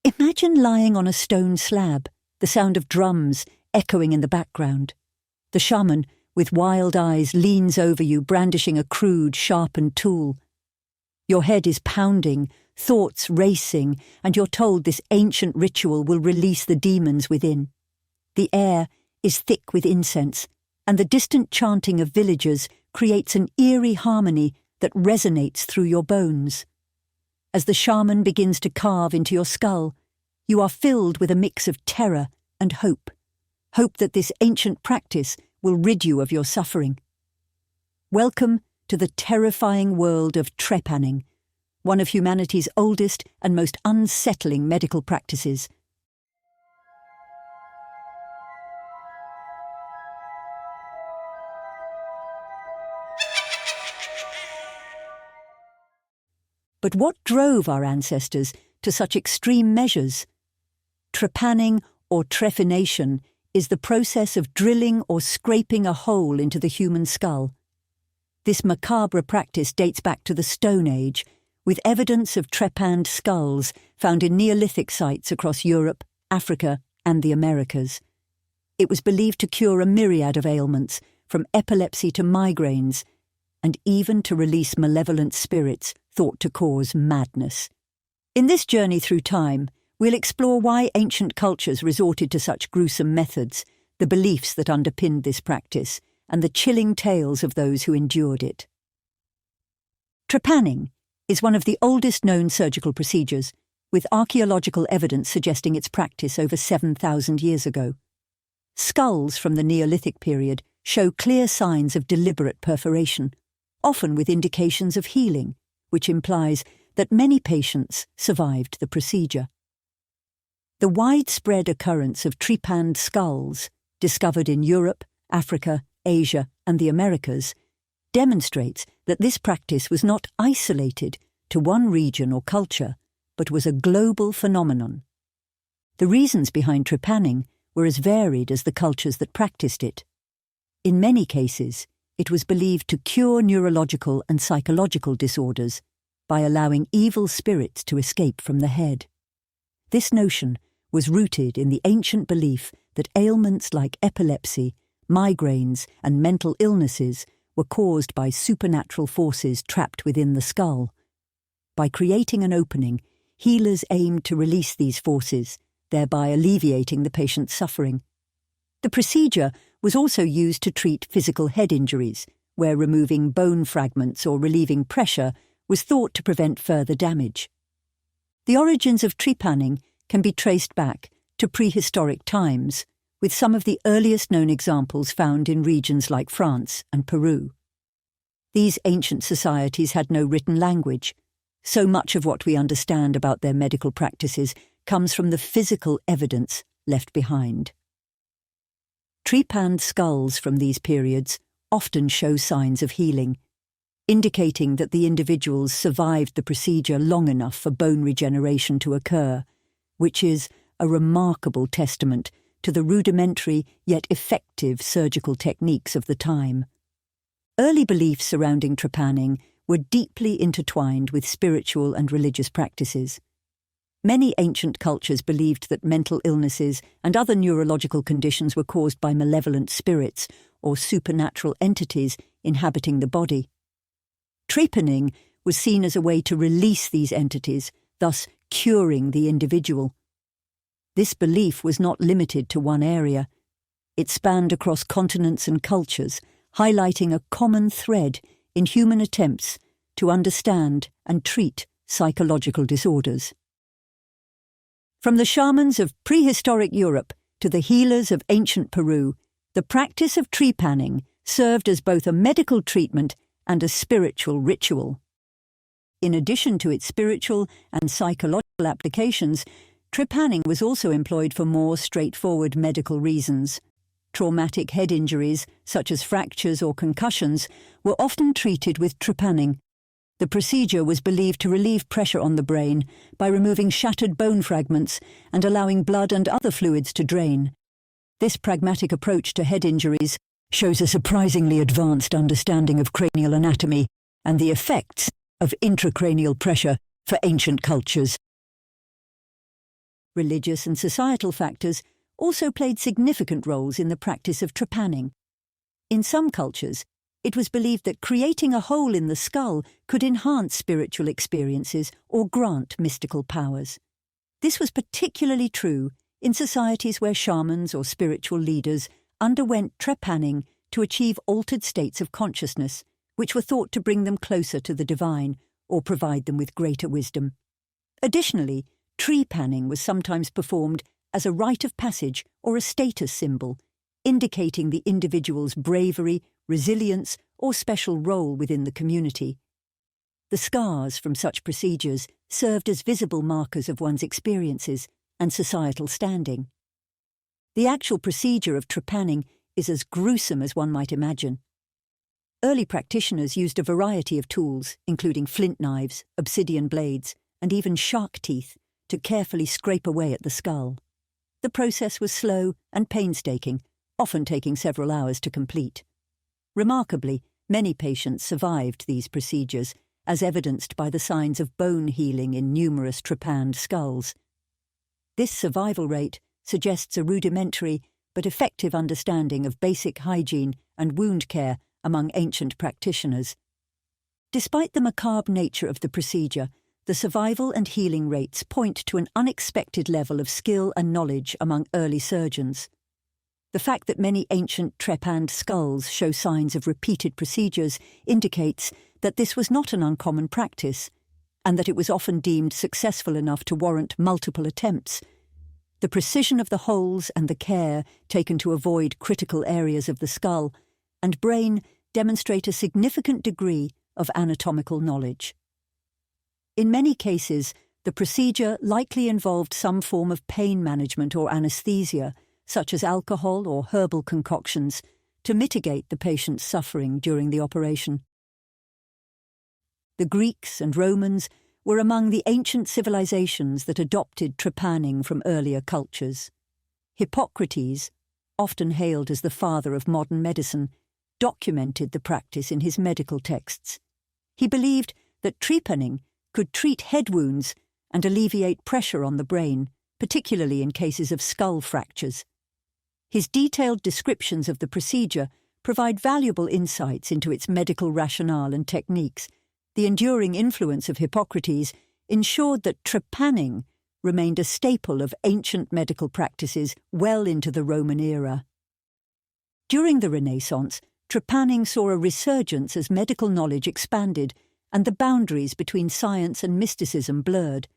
Imagine lying on a stone slab, the sound of drums echoing in the background. The shaman, with wild eyes, leans over you, brandishing a crude, sharpened tool. Your head is pounding, thoughts racing, and you're told this ancient ritual will release the demons within. The air is thick with incense, and the distant chanting of villagers creates an eerie harmony that resonates through your bones. As the shaman begins to carve into your skull, you are filled with a mix of terror and hope. Hope that this ancient practice will rid you of your suffering. Welcome to the terrifying world of trepanning, one of humanity's oldest and most unsettling medical practices. But what drove our ancestors to such extreme measures? Trepanning or trephination is the process of drilling or scraping a hole into the human skull. This macabre practice dates back to the Stone Age, with evidence of trepanned skulls found in Neolithic sites across Europe, Africa, and the Americas. It was believed to cure a myriad of ailments, from epilepsy to migraines, and even to release malevolent spirits thought to cause madness. In this journey through time, we'll explore why ancient cultures resorted to such gruesome methods, the beliefs that underpinned this practice, and the chilling tales of those who endured it. Trepanning is one of the oldest known surgical procedures, with archaeological evidence suggesting its practice over 7,000 years ago. Skulls from the Neolithic period show clear signs of deliberate perforation, often with indications of healing, which implies that many patients survived the procedure. The widespread occurrence of trepanned skulls, discovered in Europe, Africa, Asia, and the Americas, demonstrates that this practice was not isolated to one region or culture, but was a global phenomenon. The reasons behind trepanning were as varied as the cultures that practiced it. In many cases, it was believed to cure neurological and psychological disorders by allowing evil spirits to escape from the head. This notion was rooted in the ancient belief that ailments like epilepsy, migraines, and mental illnesses were caused by supernatural forces trapped within the skull. By creating an opening, healers aimed to release these forces, thereby alleviating the patient's suffering. The procedure was also used to treat physical head injuries, where removing bone fragments or relieving pressure was thought to prevent further damage. The origins of trepanning can be traced back to prehistoric times, with some of the earliest known examples found in regions like France and Peru. These ancient societies had no written language. So much of what we understand about their medical practices comes from the physical evidence left behind. Trepanned skulls from these periods often show signs of healing, indicating that the individuals survived the procedure long enough for bone regeneration to occur, which is a remarkable testament to the rudimentary yet effective surgical techniques of the time. Early beliefs surrounding trepanning were deeply intertwined with spiritual and religious practices. Many ancient cultures believed that mental illnesses and other neurological conditions were caused by malevolent spirits or supernatural entities inhabiting the body. Trepanning was seen as a way to release these entities, thus curing the individual. This belief was not limited to one area. It spanned across continents and cultures, highlighting a common thread in human attempts to understand and treat psychological disorders. From the shamans of prehistoric Europe to the healers of ancient Peru, the practice of trepanning served as both a medical treatment and a spiritual ritual. In addition to its spiritual and psychological applications, trepanning was also employed for more straightforward medical reasons. Traumatic head injuries, such as fractures or concussions, were often treated with trepanning. The procedure was believed to relieve pressure on the brain by removing shattered bone fragments and allowing blood and other fluids to drain. This pragmatic approach to head injuries shows a surprisingly advanced understanding of cranial anatomy and the effects of intracranial pressure for ancient cultures. Religious and societal factors also played significant roles in the practice of trepanning. In some cultures, it was believed that creating a hole in the skull could enhance spiritual experiences or grant mystical powers. This was particularly true in societies where shamans or spiritual leaders underwent trepanning to achieve altered states of consciousness, which were thought to bring them closer to the divine or provide them with greater wisdom. Additionally, trepanning was sometimes performed as a rite of passage or a status symbol, indicating the individual's bravery, resilience, or special role within the community. The scars from such procedures served as visible markers of one's experiences and societal standing. The actual procedure of trepanning is as gruesome as one might imagine. Early practitioners used a variety of tools, including flint knives, obsidian blades, and even shark teeth, to carefully scrape away at the skull. The process was slow and painstaking, often taking several hours to complete. Remarkably, many patients survived these procedures, as evidenced by the signs of bone healing in numerous trepanned skulls. This survival rate suggests a rudimentary but effective understanding of basic hygiene and wound care among ancient practitioners. Despite the macabre nature of the procedure, the survival and healing rates point to an unexpected level of skill and knowledge among early surgeons. The fact that many ancient trepanned skulls show signs of repeated procedures indicates that this was not an uncommon practice, and that it was often deemed successful enough to warrant multiple attempts. The precision of the holes and the care taken to avoid critical areas of the skull and brain demonstrate a significant degree of anatomical knowledge. In many cases, the procedure likely involved some form of pain management or anesthesia, such as alcohol or herbal concoctions, to mitigate the patient's suffering during the operation. The Greeks and Romans were among the ancient civilizations that adopted trepanning from earlier cultures. Hippocrates, often hailed as the father of modern medicine, documented the practice in his medical texts. He believed that trepanning could treat head wounds and alleviate pressure on the brain, particularly in cases of skull fractures. His detailed descriptions of the procedure provide valuable insights into its medical rationale and techniques. The enduring influence of Hippocrates ensured that trepanning remained a staple of ancient medical practices well into the Roman era. During the Renaissance, trepanning saw a resurgence as medical knowledge expanded and the boundaries between science and mysticism blurred.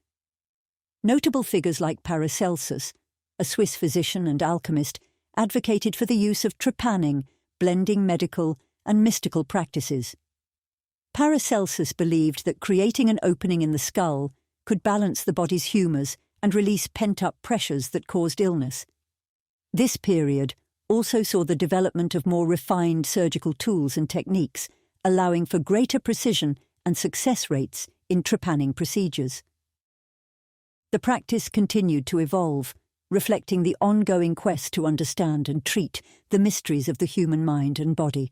Notable figures like Paracelsus, a Swiss physician and alchemist, advocated for the use of trepanning, blending medical and mystical practices. Paracelsus believed that creating an opening in the skull could balance the body's humours and release pent-up pressures that caused illness. This period also saw the development of more refined surgical tools and techniques, allowing for greater precision and success rates in trepanning procedures. The practice continued to evolve, reflecting the ongoing quest to understand and treat the mysteries of the human mind and body.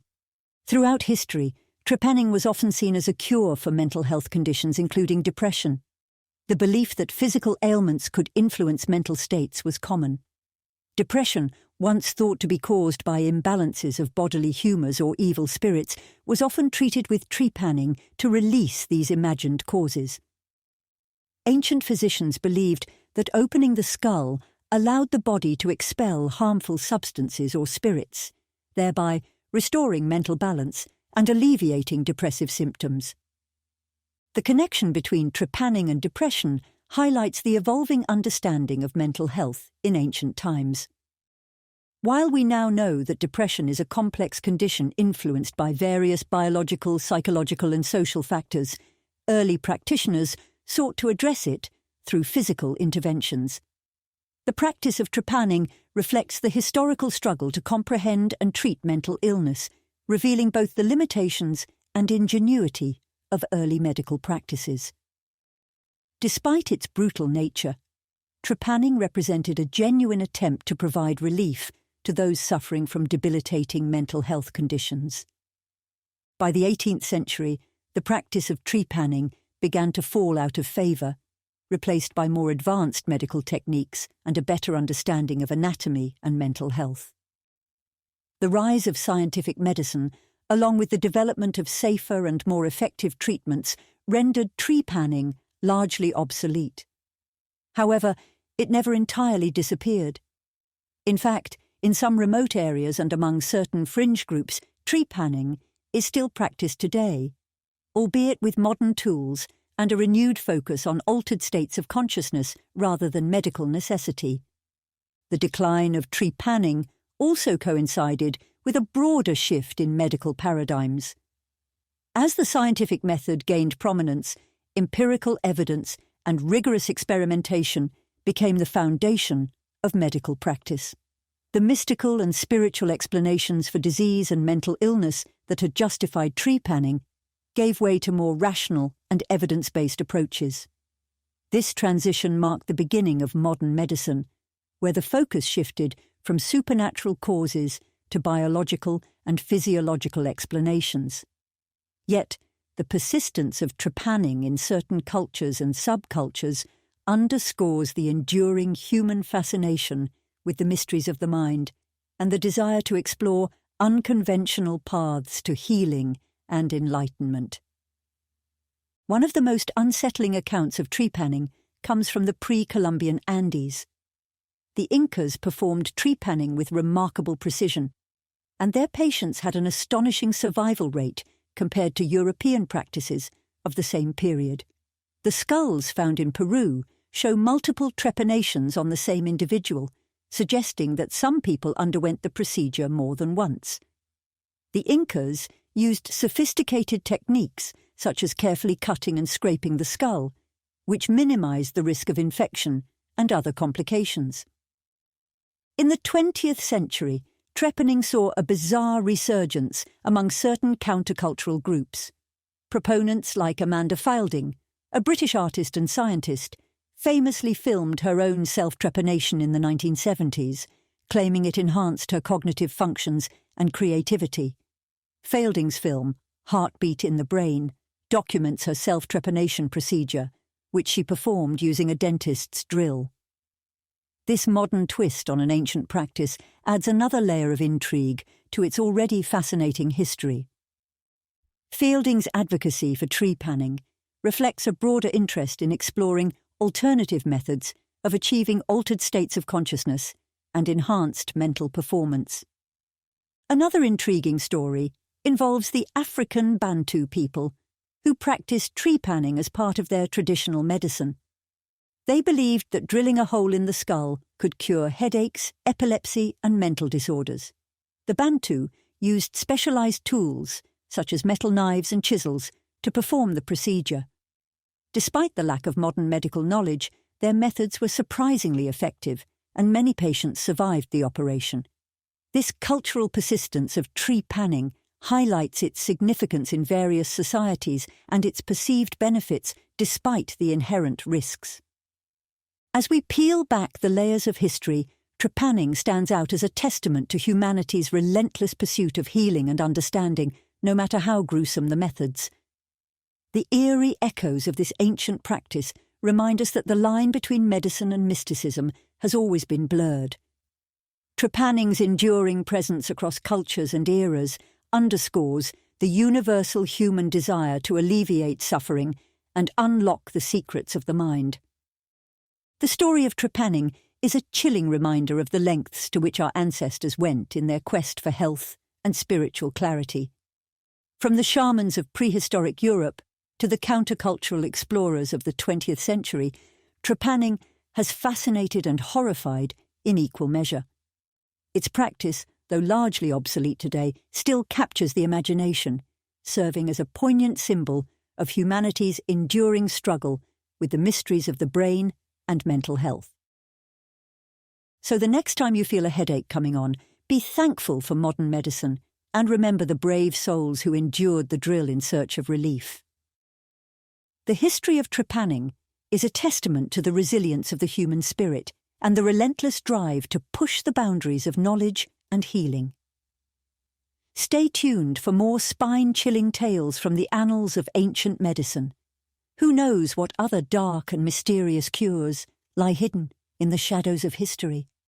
Throughout history, trepanning was often seen as a cure for mental health conditions including depression. The belief that physical ailments could influence mental states was common. Depression, once thought to be caused by imbalances of bodily humours or evil spirits, was often treated with trepanning to release these imagined causes. Ancient physicians believed that opening the skull allowed the body to expel harmful substances or spirits, thereby restoring mental balance and alleviating depressive symptoms. The connection between trepanning and depression highlights the evolving understanding of mental health in ancient times. While we now know that depression is a complex condition influenced by various biological, psychological and social factors, early practitioners sought to address it through physical interventions. The practice of trepanning reflects the historical struggle to comprehend and treat mental illness, revealing both the limitations and ingenuity of early medical practices. Despite its brutal nature, trepanning represented a genuine attempt to provide relief to those suffering from debilitating mental health conditions. By the 18th century, the practice of trepanning began to fall out of favour, replaced by more advanced medical techniques and a better understanding of anatomy and mental health. The rise of scientific medicine, along with the development of safer and more effective treatments, rendered trepanning largely obsolete. However, it never entirely disappeared. In fact, in some remote areas and among certain fringe groups, trepanning is still practiced today, albeit with modern tools and a renewed focus on altered states of consciousness rather than medical necessity. The decline of trepanning also coincided with a broader shift in medical paradigms. As the scientific method gained prominence, empirical evidence and rigorous experimentation became the foundation of medical practice. The mystical and spiritual explanations for disease and mental illness that had justified trepanning gave way to more rational and evidence-based approaches. This transition marked the beginning of modern medicine, where the focus shifted from supernatural causes to biological and physiological explanations. Yet, the persistence of trepanning in certain cultures and subcultures underscores the enduring human fascination with the mysteries of the mind and the desire to explore unconventional paths to healing and enlightenment. One of the most unsettling accounts of trepanning comes from the pre-Columbian Andes. The Incas performed trepanning with remarkable precision, and their patients had an astonishing survival rate compared to European practices of the same period. The skulls found in Peru show multiple trepanations on the same individual, suggesting that some people underwent the procedure more than once. The Incas used sophisticated techniques such as carefully cutting and scraping the skull, which minimized the risk of infection and other complications. In the 20th century, trepanning saw a bizarre resurgence among certain countercultural groups. Proponents like Amanda Fielding, a British artist and scientist, famously filmed her own self-trepanation in the 1970s, claiming it enhanced her cognitive functions and creativity. Fielding's film, Heartbeat in the Brain, documents her self-trepanation procedure, which she performed using a dentist's drill. This modern twist on an ancient practice adds another layer of intrigue to its already fascinating history. Fielding's advocacy for trepanning reflects a broader interest in exploring alternative methods of achieving altered states of consciousness and enhanced mental performance. Another intriguing story involves the African Bantu people, who practiced trepanning as part of their traditional medicine. They believed that drilling a hole in the skull could cure headaches, epilepsy, and mental disorders. The Bantu used specialized tools, such as metal knives and chisels, to perform the procedure. Despite the lack of modern medical knowledge, their methods were surprisingly effective, and many patients survived the operation. This cultural persistence of trepanning highlights its significance in various societies and its perceived benefits despite the inherent risks. As we peel back the layers of history, trepanning stands out as a testament to humanity's relentless pursuit of healing and understanding, no matter how gruesome the methods. The eerie echoes of this ancient practice remind us that the line between medicine and mysticism has always been blurred. Trepanning's enduring presence across cultures and eras underscores the universal human desire to alleviate suffering and unlock the secrets of the mind. The story of trepanning is a chilling reminder of the lengths to which our ancestors went in their quest for health and spiritual clarity. From the shamans of prehistoric Europe to the countercultural explorers of the 20th century, trepanning has fascinated and horrified in equal measure. Its practice, though largely obsolete today, still captures the imagination, serving as a poignant symbol of humanity's enduring struggle with the mysteries of the brain and mental health. So the next time you feel a headache coming on, be thankful for modern medicine and remember the brave souls who endured the drill in search of relief. The history of trepanning is a testament to the resilience of the human spirit and the relentless drive to push the boundaries of knowledge and healing. Stay tuned for more spine-chilling tales from the annals of ancient medicine. Who knows what other dark and mysterious cures lie hidden in the shadows of history?